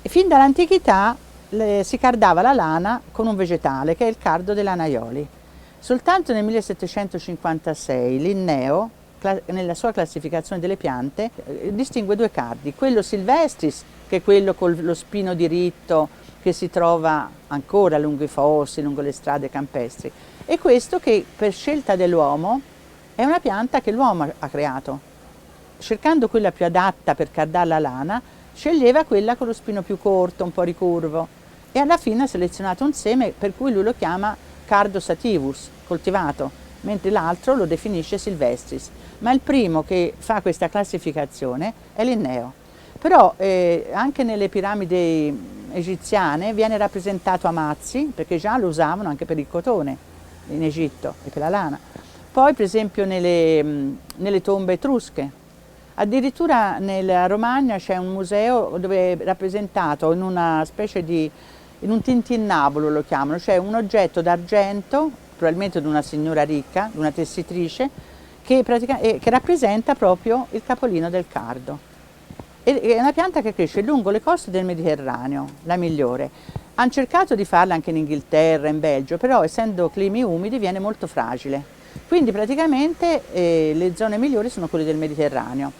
Fin dall'antichità si cardava la lana con un vegetale che è il cardo dei lanaioli. Soltanto nel 1756 Linneo, nella sua classificazione delle piante, distingue due cardi, quello silvestris, che è quello con lo spino diritto che si trova ancora lungo i fossi, lungo le strade campestri, e questo che per scelta dell'uomo è una pianta che l'uomo ha creato. Cercando quella più adatta per cardare la lana, sceglieva quella con lo spino più corto, un po' ricurvo, e alla fine ha selezionato un seme per cui lui lo chiama Cardo sativus, coltivato, mentre l'altro lo definisce silvestris. Ma il primo che fa questa classificazione è Linneo. Però anche nelle piramidi egiziane viene rappresentato a mazzi, perché già lo usavano anche per il cotone in Egitto e per la lana. Poi per esempio nelle tombe etrusche. Addirittura nella Romagna c'è un museo dove è rappresentato in una specie di, in un tintinnabolo lo chiamano, cioè un oggetto d'argento, probabilmente di una signora ricca, di una tessitrice, che rappresenta proprio il capolino del cardo. È una pianta che cresce lungo le coste del Mediterraneo, la migliore. Hanno cercato di farla anche in Inghilterra, in Belgio, però essendo climi umidi viene molto fragile. Quindi praticamente le zone migliori sono quelle del Mediterraneo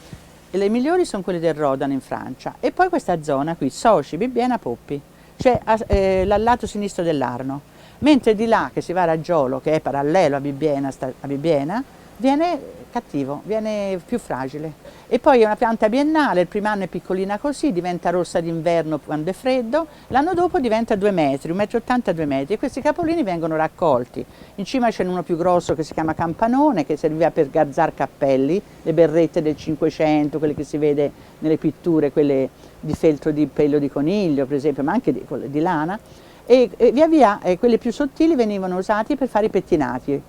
e le migliori sono quelle del Rodano in Francia. E poi questa zona qui, Soci, Bibbiena, Poppi, cioè al lato sinistro dell'Arno. Mentre di là che si va a Raggiolo, che è parallelo a Bibbiena, viene cattivo, viene più fragile. E poi è una pianta biennale, il primo anno è piccolina così, diventa rossa d'inverno quando è freddo, l'anno dopo diventa 2 metri, 1,80 m, 2 metri, e questi capolini vengono raccolti. In cima c'è uno più grosso che si chiama campanone, che serviva per garzare cappelli, le berrette del 500, quelle che si vede nelle pitture, quelle di feltro di pelo di coniglio per esempio, ma anche di lana, e via via quelli più sottili venivano usati per fare i pettinati,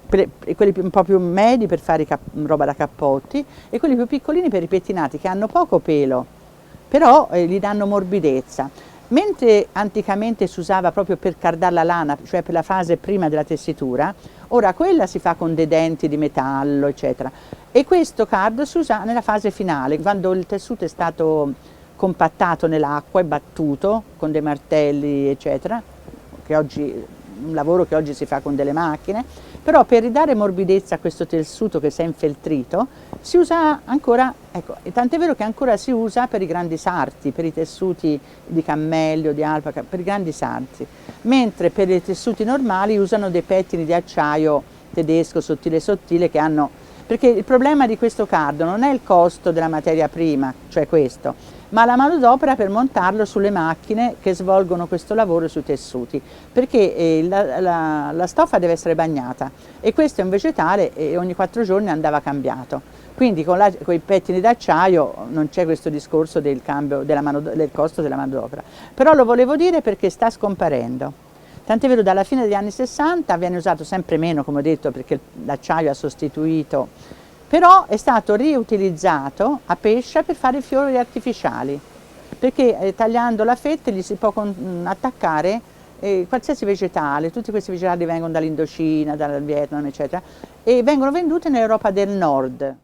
quelli un po' più medi per fare roba da cappotti e quelli più piccolini per i pettinati che hanno poco pelo, però gli danno morbidezza. Mentre anticamente si usava proprio per cardare la lana, cioè per la fase prima della tessitura, ora quella si fa con dei denti di metallo, eccetera. E questo cardo si usa nella fase finale, quando il tessuto è stato compattato nell'acqua e battuto con dei martelli, eccetera, un lavoro che oggi si fa con delle macchine, però per ridare morbidezza a questo tessuto che si è infeltrito si usa ancora, ecco, tant'è vero che ancora si usa per i grandi sarti, per i tessuti di cammello, di alpaca, per i grandi sarti, mentre per i tessuti normali usano dei pettini di acciaio tedesco sottile sottile che hanno, perché il problema di questo cardo non è il costo della materia prima, cioè questo, ma la manodopera per montarlo sulle macchine che svolgono questo lavoro sui tessuti, perché la stoffa deve essere bagnata e questo è un vegetale e ogni 4 giorni andava cambiato. Quindi con i pettini d'acciaio non c'è questo discorso del cambio del costo della manodopera, però lo volevo dire perché sta scomparendo. Tant'è vero dalla fine degli anni 60 viene usato sempre meno, come ho detto, perché l'acciaio ha sostituito, però è stato riutilizzato a pescia per fare i fiori artificiali, perché tagliando la fetta gli si può attaccare qualsiasi vegetale, tutti questi vegetali vengono dall'Indocina, dal Vietnam, eccetera, e vengono venduti nell'Europa del Nord.